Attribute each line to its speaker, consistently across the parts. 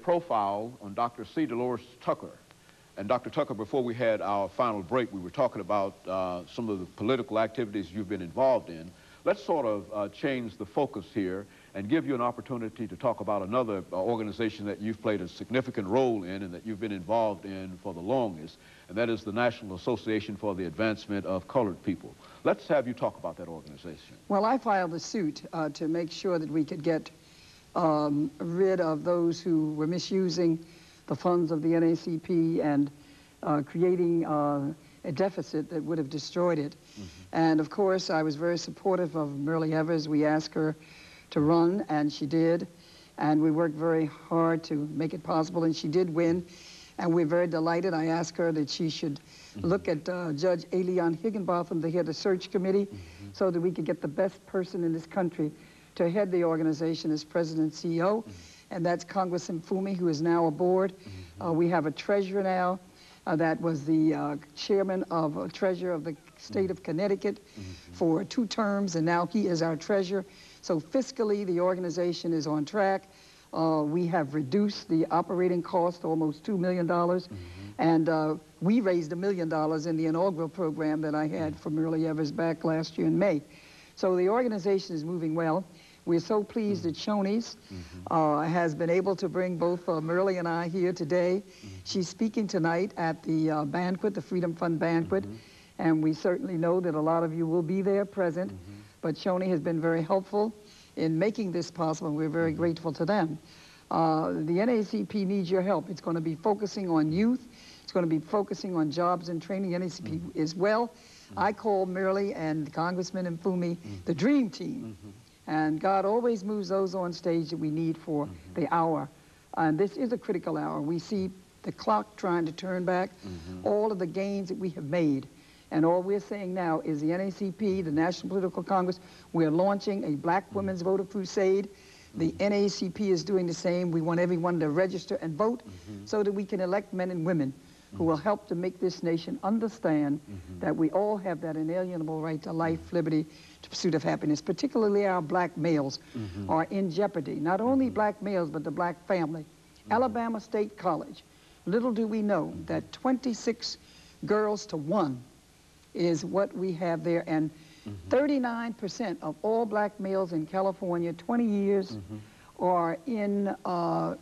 Speaker 1: profile on Dr. C. Dolores Tucker. And Dr. Tucker, before we had our final break, we were talking about some of the political activities you've been involved in. Let's sort of change the focus here and give you an opportunity to talk about another organization that you've played a significant role in and that you've been involved in for the longest, and that is the National Association for the Advancement of Colored People. Let's have you talk about that organization.
Speaker 2: Well, I filed a suit to make sure that we could get rid of those who were misusing the funds of the NAACP and creating a deficit that would have destroyed it. And of course, I was very supportive of Myrlie Evers. We asked her to run, and she did. And we worked very hard to make it possible, and she did win. And we're very delighted. I asked her that she should look at Judge Leon Higginbotham to head a search committee so that we could get the best person in this country to head the organization as president and CEO. And that's Congressman Fumi, who is now aboard. We have a treasurer now that was the chairman of treasurer of the state of Connecticut for 2 terms, and now he is our treasurer. So fiscally, the organization is on track. We have reduced the operating cost to almost $2 million, and we raised $1 million in the inaugural program that I had for Myrlie Evers back last year in May. So the organization is moving well. We're so pleased that Shoney's has been able to bring both Myrlie and I here today. She's speaking tonight at the banquet, the Freedom Fund banquet, and we certainly know that a lot of you will be there present, but Shoney has been very helpful in making this possible, and we're very grateful to them. The NAACP needs your help. It's going to be focusing on youth. It's going to be focusing on jobs and training. NAACP as well. I call Myrlie and Congressman and Fumi the dream team. And God always moves those on stage that we need for the hour. And this is a critical hour. We see the clock trying to turn back all of the gains that we have made. And all we're saying now is the NAACP, the National Political Congress, we're launching a Black Women's Voter Crusade. The NAACP is doing the same. We want everyone to register and vote so that we can elect men and women who will help to make this nation understand that we all have that inalienable right to life, liberty, to pursuit of happiness. Particularly our black males are in jeopardy. Not only black males, but the black family. Alabama State College. Little do we know that 26 girls to 1 is what we have there. And 39% of all black males in California, 20 years, are in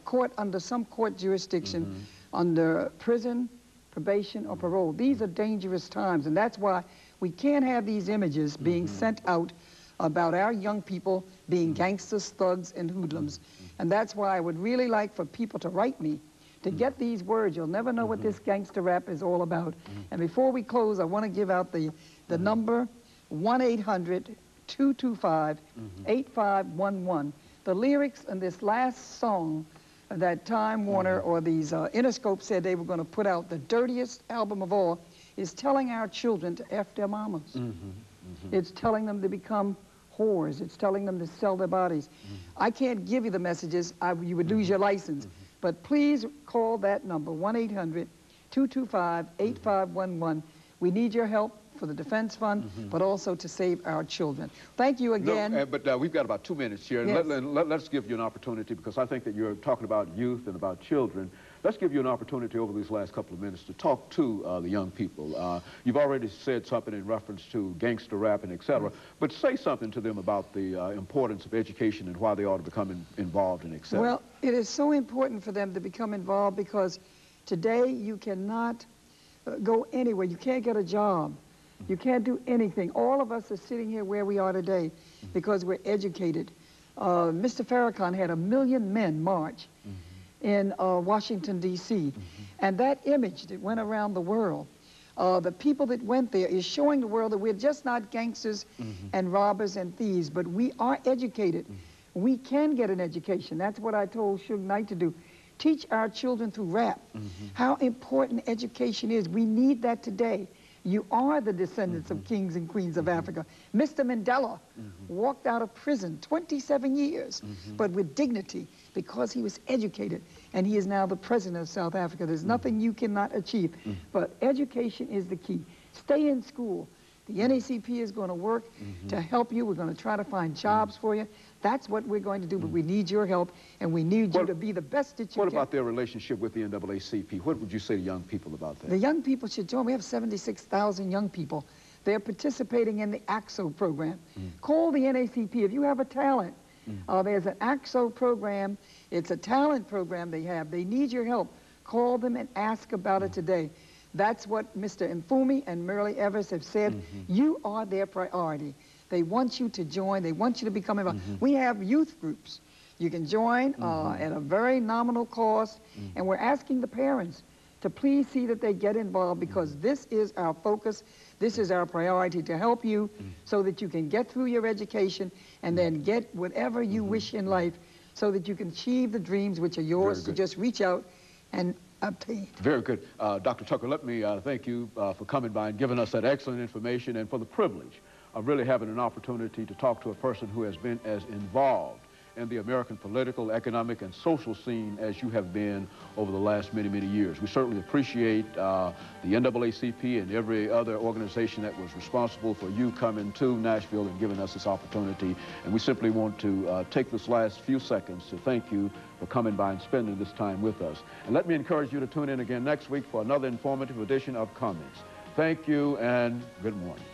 Speaker 2: court, under some court jurisdiction, under prison, probation, or parole. These are dangerous times, and that's why we can't have these images being sent out about our young people being gangsters, thugs, and hoodlums. And that's why I would really like for people to write me to get these words. You'll never know what this gangster rap is all about. And before we close, I want to give out the number, 1-800-225-8511. The lyrics in this last song that Time Warner or these Interscope said they were going to put out, the dirtiest album of all, is telling our children to F their mamas. It's telling them to become whores. It's telling them to sell their bodies. I can't give you the messages. You would lose your license. But please call that number, 1-800-225-8511. We need your help for the Defense Fund, but also to save our children. Thank you again.
Speaker 1: No, but we've got about 2 minutes here.
Speaker 2: Yes.
Speaker 1: Let's give you an opportunity, because I think that you're talking about youth and about children. Let's give you an opportunity over these last couple of minutes to talk to the young people. You've already said something in reference to gangster rap and et cetera, but say something to them about the importance of education and why they ought to become involved in et cetera.
Speaker 2: Well, it is so important for them to become involved, because today you cannot go anywhere. You can't get a job. You can't do anything. All of us are sitting here where we are today because we're educated. Mr. Farrakhan had 1 million men march in Washington, D.C. And that image that went around the world, the people that went there, is showing the world that we're just not gangsters and robbers and thieves, but we are educated. We can get an education. That's what I told Suge Knight to do. Teach our children through rap how important education is. We need that today. You are the descendants of kings and queens of Africa. Mr. Mandela walked out of prison 27 years, but with dignity, because he was educated, and he is now the president of South Africa. There's nothing you cannot achieve, but education is the key. Stay in school. The NACP is going to work to help you. We're going to try to find jobs for you. That's what we're going to do, but we need your help, and we need you to be the best that you can.
Speaker 1: What about their relationship with the NAACP? What would you say to young people about that?
Speaker 2: The young people should join. We have 76,000 young people. They're participating in the AXO program. Call the NACP. If you have a talent, there's an AXO program. It's a talent program they have. They need your help. Call them and ask about it today. That's what Mr. Mfumi and Merle Evers have said. You are their priority. They want you to join. They want you to become involved. We have youth groups. You can join at a very nominal cost, and we're asking the parents to please see that they get involved, because this is our focus. This is our priority, to help you so that you can get through your education and then get whatever you wish in life, so that you can achieve the dreams which are yours to just reach out and obtain.
Speaker 1: Very good. Dr. Tucker, let me thank you for coming by and giving us that excellent information, and for the privilege of really having an opportunity to talk to a person who has been as involved in the American political, economic, and social scene as you have been over the last many, many years. We certainly appreciate the NAACP and every other organization that was responsible for you coming to Nashville and giving us this opportunity. And we simply want to take this last few seconds to thank you for coming by and spending this time with us. And let me encourage you to tune in again next week for another informative edition of Comments. Thank you and good morning.